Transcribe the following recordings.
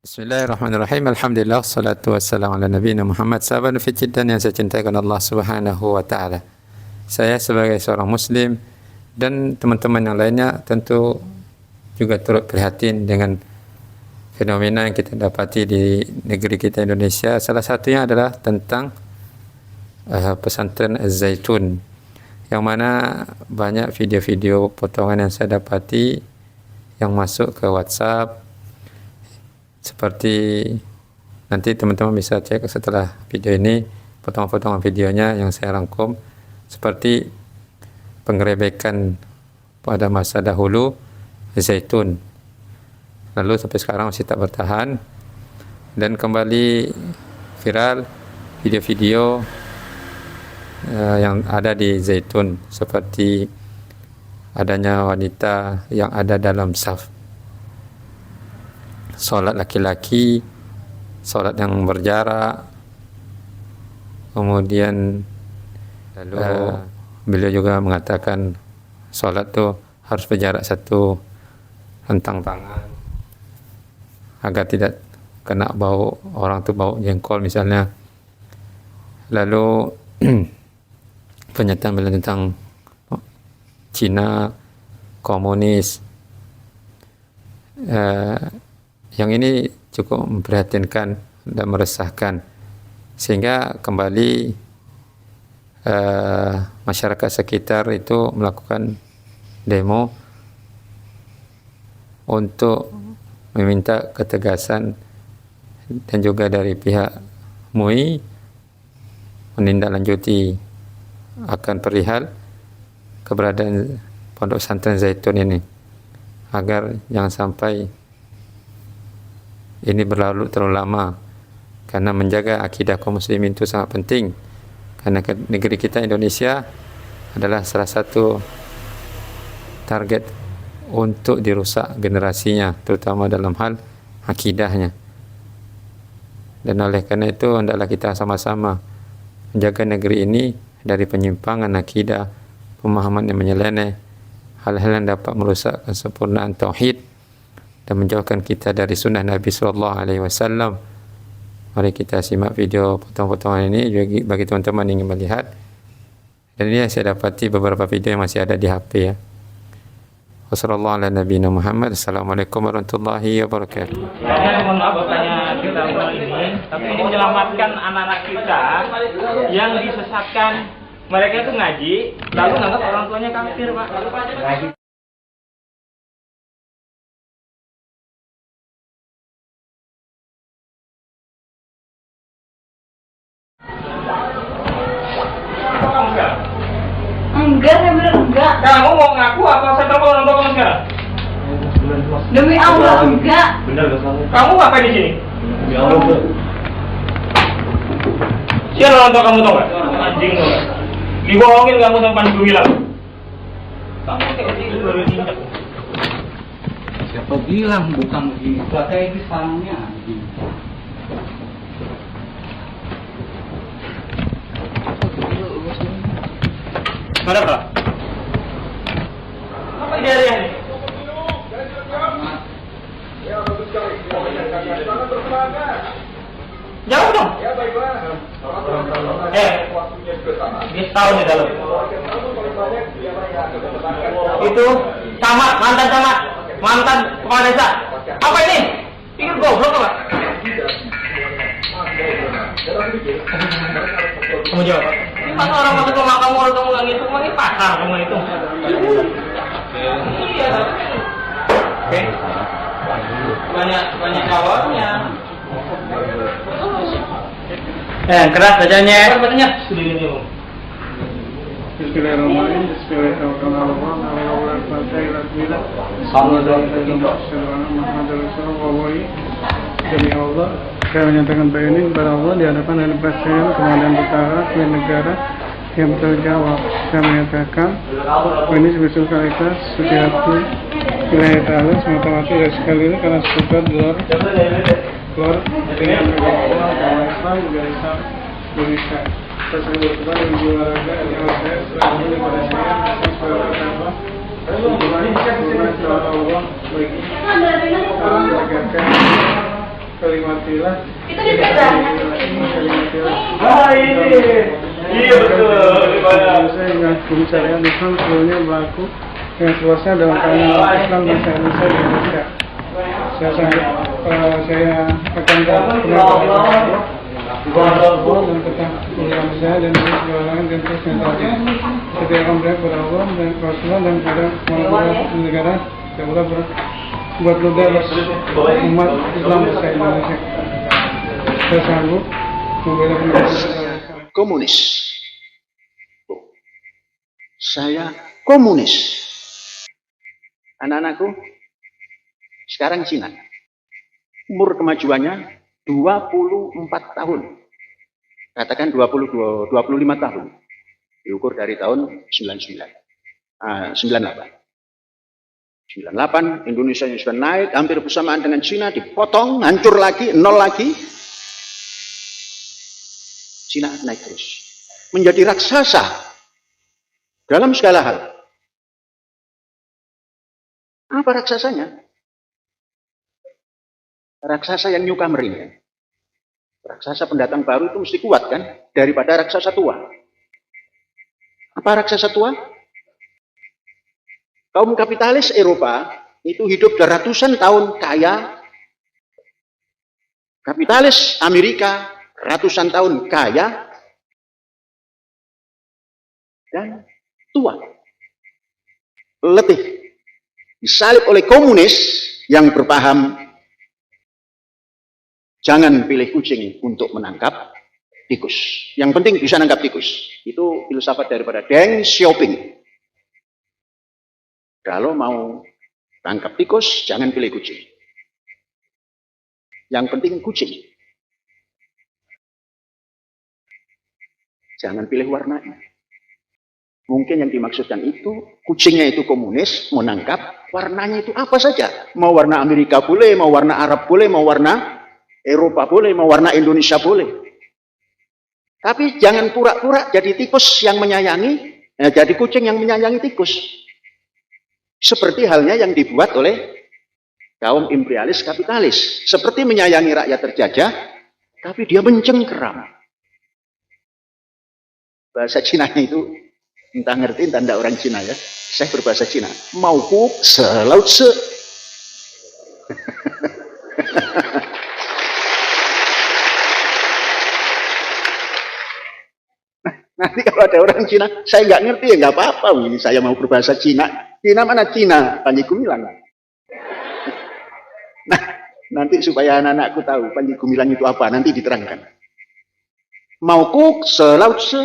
Bismillahirrahmanirrahim. Alhamdulillah, salatu wassalamu ala nabiyina Muhammad. Sahabat Fijidan yang saya cintakan Allah Subhanahu wa taala. Saya sebagai seorang muslim dan teman-teman yang lainnya tentu juga turut prihatin dengan fenomena yang kita dapati di negeri kita Indonesia. Salah satunya adalah tentang pesantren Az-Zaitun, yang mana banyak video-video potongan yang saya dapati yang masuk ke WhatsApp. Seperti nanti teman-teman bisa cek setelah video ini potongan-potongan videonya yang saya rangkum, seperti penggerebekan pada masa dahulu Zaitun, lalu sampai sekarang masih tak bertahan, dan kembali viral video-video yang ada di Zaitun, seperti adanya wanita yang ada dalam saf solat laki-laki, solat yang berjarak. Kemudian lalu beliau juga mengatakan solat tu harus berjarak 1 rentang tangan agar tidak kena bau orang tu, bau jengkol misalnya. Lalu pernyataan beliau tentang Cina komunis, yang ini cukup memprihatinkan dan meresahkan, sehingga kembali masyarakat sekitar itu melakukan demo untuk meminta ketegasan dan juga dari pihak MUI menindaklanjuti akan perihal keberadaan Pondok Pesantren Zaitun ini, agar jangan sampai ini berlalu terlalu lama, karena menjaga akidah kaum muslimin itu sangat penting, karena negeri kita Indonesia adalah salah satu target untuk dirusak generasinya, terutama dalam hal akidahnya. Dan oleh karena itu hendaklah kita sama-sama menjaga negeri ini dari penyimpangan akidah, pemahaman yang menyeleneh, hal-hal yang dapat merusak kesempurnaan tauhid dan menjauhkan kita dari sunnah Nabi Sallallahu Alaihi Wasallam. Mari kita simak video potong-potongan ini bagi teman-teman yang ingin melihat. Dan ini yang saya dapati beberapa video yang masih ada di HP ya. Wassalamualaikum warahmatullahi wabarakatuh. Mohon maaf bertanya kita ini, tapi ini menyelamatkan anak-anak kita yang disesatkan. Mereka itu ngaji, lalu nganggap orang tuanya kafir, Pak. Enggak, saya bilang enggak. Kamu mau ngaku apa saya telepon orang tua kamu sekarang? Demi Allah enggak. Kamu ngapain di sini? Siapa orang tua kamu tau nggak? Anjing tau nggak? Dibohongin kamu sama Panji Gumilang. Kamu kayak gitu baru diinjak. Siapa bilang bukan begini? Kayak ini salahnya. Ada apa? Apa ini hari ini? Jauh dong. Dia tahu di dalam. Itu camat, mantan kepala desa. Apa ini? Pikir goblok apa? Kamu jawab. Ini pas orang masuk ke rumah kamu, kalau kamu nggak ngitung, ini pasar kamu ngitung. Iya. Oke. Banyak jawabnya. Keras bacanya. Keras bacanya. Sudah ini dulu. Bismillahirrahmanirrahim. Demi Allah, saya menyatakan bahwa ini kepada Allah di hadapan ahli presiden, kemudian perkara, pemilik negara yang bertanggung. Saya menyatakan bahwa ini sebesar kualitas, suci hati, wilayah ta'ala, semata-mata dari sekali ini karena suka keluar dengan Allah, agama Islam, negara Islam, Indonesia. Saya berdoa dan berolahraga yang saya selalu kepada saya, sesuai Allah. Hubungan Allah bagi menegakkan kalimatilah. Itu di pegang. Kalimatilah. Ah ini. Iya betul. Dengan hukum syariat Islam seluruhnya berlaku dengan seluasnya dalam kalangan Islam dan Indonesia di Indonesia. Saya akan dan tetap saya dan segala dan terus ketika kembali kepada Allah dan Rasulullah dan kepada negara saya buat ludah umat Islam di Indonesia. Saya sanggup membela negara komunis. Saya komunis. Anak-anakku sekarang Cina. Umur kemajuannya 24 tahun. Katakan 25 tahun. Diukur dari tahun 98. 98 Indonesia yang sudah naik hampir bersamaan dengan Cina, dipotong, hancur lagi, nol lagi. Cina naik terus. Menjadi raksasa dalam segala hal. Apa raksasanya? Raksasa yang newcomer ini. Raksasa pendatang baru itu mesti kuat kan? Daripada raksasa tua. Apa raksasa tua? Kaum kapitalis Eropa itu hidup ratusan tahun kaya. Kapitalis Amerika ratusan tahun kaya. Dan tua. Letih. Disalib oleh komunis yang berpaham jangan pilih kucing untuk menangkap tikus. Yang penting bisa nangkap tikus. Itu filsafat daripada Deng Xiaoping. Kalau mau tangkap tikus, jangan pilih kucing. Yang penting kucing. Jangan pilih warnanya. Mungkin yang dimaksudkan itu, kucingnya itu komunis, mau nangkap, warnanya itu apa saja. Mau warna Amerika boleh, mau warna Arab boleh, mau warna Eropa boleh, mau warna Indonesia boleh. Tapi jangan pura-pura jadi tikus yang menyayangi, jadi kucing yang menyayangi tikus. Seperti halnya yang dibuat oleh kaum imperialis kapitalis. Seperti menyayangi rakyat terjajah, tapi dia mencengkeram. Bahasa Cinanya itu, entah ngerti, entah enggak orang Cina ya. Saya berbahasa Cina. Mau kuk selaut se. Nanti kalau ada orang Cina, saya nggak ngerti ya nggak apa-apa. Ini saya mau berbahasa Cina. Cina mana Cina? Panji Gumilang. Nah, nanti supaya anak-anakku tahu Panji Gumilang itu apa, nanti diterangkan. Mau kuk selaut se.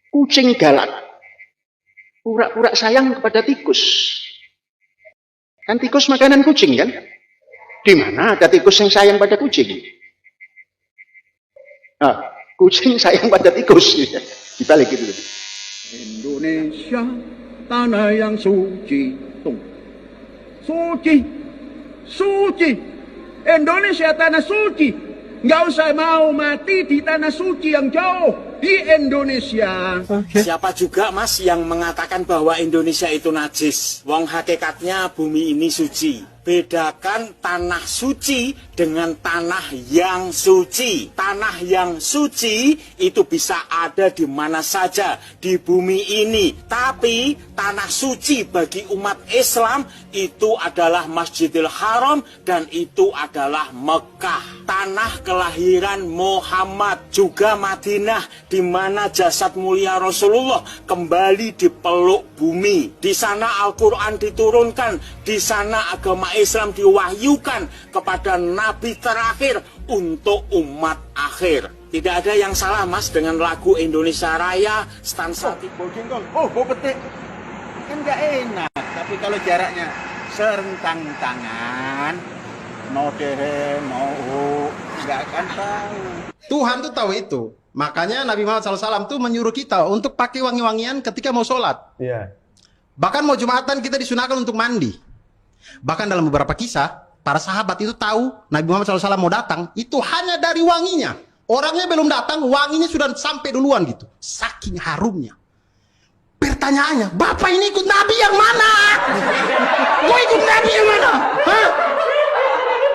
Kucing galak. Pura-pura sayang kepada tikus. Kan tikus makanan kucing kan? Di mana ada tikus yang sayang pada kucing? Nah, kucing sayang pada tikus. Dibalik gitu. Indonesia, tanah yang suci. Suci. Suci. Indonesia tanah suci. Nggak usah mau mati di tanah suci yang jauh. Di Indonesia. Siapa juga mas yang mengatakan bahwa Indonesia itu najis? Wong hakikatnya bumi ini suci. Bedakan tanah suci dengan tanah yang suci. Tanah yang suci itu bisa ada di mana saja di bumi ini. Tapi tanah suci bagi umat Islam itu adalah Masjidil Haram dan itu adalah Mekah. Tanah kelahiran Muhammad juga Madinah, di mana jasad mulia Rasulullah kembali dipeluk bumi. Di sana Al-Quran diturunkan, di sana agama Islam diwahyukan kepada Nabi terakhir untuk umat akhir. Tidak ada yang salah mas dengan lagu Indonesia Raya, stansa Oh, bau petik. Kan nggak enak. Tapi kalau jaraknya serentang tangan, no dehe, no nggak akan tahu. Tuhan tuh tahu itu. Makanya Nabi Muhammad SAW tuh menyuruh kita untuk pakai wangi-wangian ketika mau sholat. Iya. Bahkan mau Jumatan kita disunahkan untuk mandi. Bahkan dalam beberapa kisah, para sahabat itu tahu Nabi Muhammad SAW mau datang, itu hanya dari wanginya. Orangnya belum datang, wanginya sudah sampai duluan gitu. Saking harumnya. Pertanyaannya, Bapak ini ikut Nabi yang mana? Kau ikut Nabi yang mana? Hah?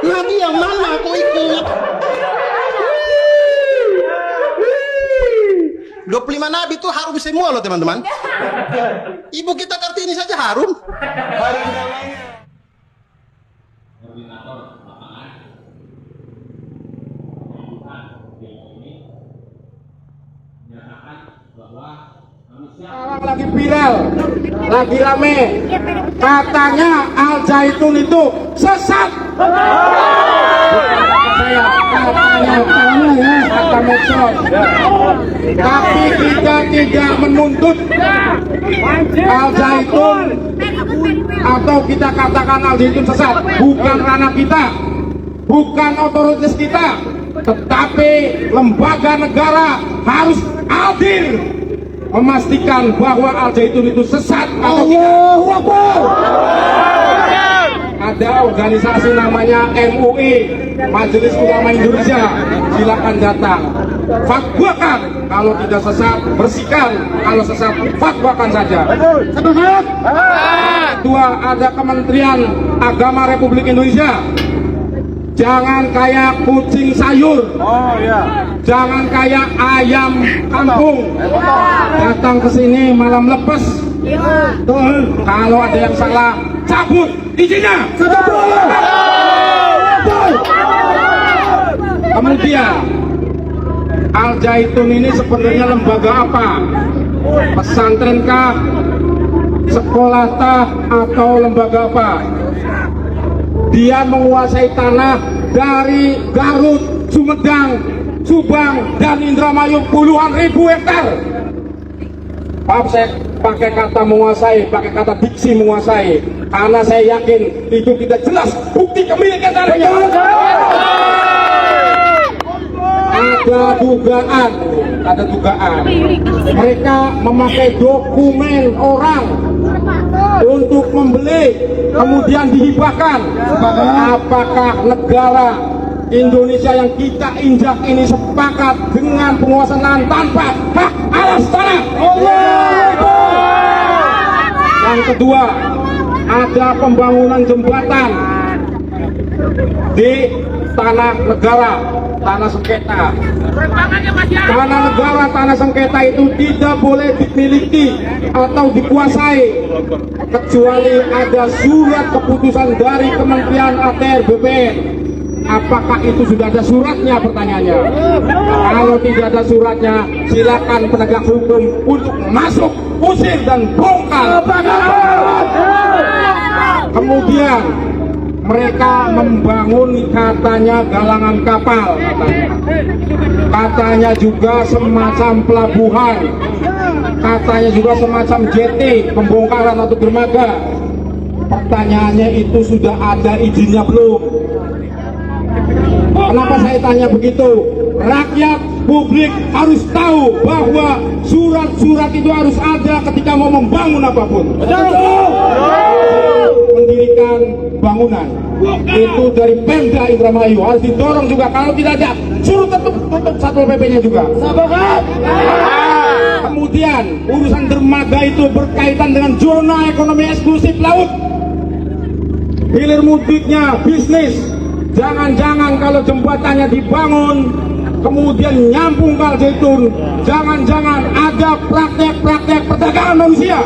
Nabi yang mana kau ikut? 25 nabi itu harum semua loh teman-teman. Ibu kita Kartini saja harum. Sekarang lagi viral, lagi rame. Katanya Al Zaitun itu sesat. Kata medsos. Tapi kita tidak menuntut Al Zaitun atau kita katakan Al Zaitun sesat. Bukan ranah kita, bukan otoritas kita, tetapi lembaga negara harus adil memastikan bahwa Al Zaitun itu sesat atau tidak. Ada organisasi namanya MUI, Majelis Ulama Indonesia, silakan datang. Fatwakan kalau tidak sesat, bersihkan. Kalau sesat, fatwakan saja. Kedua, ada Kementerian Agama Republik Indonesia. Jangan kayak kucing sayur, jangan kayak ayam kampung, datang ke sini malam lepas. Kalau ada yang salah, cabut izinnya. Kemudian Al Zaitun ini sebenarnya lembaga apa? Pesantren kah? Sekolah kah? Atau lembaga apa? Dia menguasai tanah dari Garut, Sumedang, Subang, dan Indramayu puluhan ribu hektar. Maaf, saya pakai kata menguasai, pakai kata diksi menguasai, karena saya yakin itu tidak jelas bukti kepemilikan tanahnya. Ada dugaan, mereka memakai dokumen orang untuk membeli, kemudian dihibahkan. Apakah negara Indonesia yang kita injak ini sepakat dengan penguasaan lahan tanpa hak atas tanah? Yang kedua, ada pembangunan jembatan di tanah negara, tanah sengketa. Tanah negara, tanah sengketa itu tidak boleh dimiliki atau dikuasai kecuali ada surat keputusan dari Kementerian ATR BPN. Apakah itu sudah ada suratnya, pertanyaannya? Kalau tidak ada suratnya, silakan penegak hukum untuk masuk, usir dan bongkar. Kemudian mereka membangun katanya galangan kapal, katanya juga semacam pelabuhan, katanya juga semacam jetty, pembongkaran atau dermaga. Pertanyaannya, itu sudah ada izinnya belum? Kenapa saya tanya begitu? Rakyat, publik harus tahu bahwa surat-surat itu harus ada ketika mau membangun apapun. Mendirikan bangunan itu dari Pemda Indramayu harus didorong juga. Kalau tidak ada, suruh tutup Satpol PP-nya juga. Kemudian urusan dermaga itu berkaitan dengan zona ekonomi eksklusif laut. Hilir mudiknya bisnis. Jangan-jangan kalau jembatannya dibangun kemudian nyambung Al Zaitun, jangan-jangan ada praktek-praktek perdagangan manusia.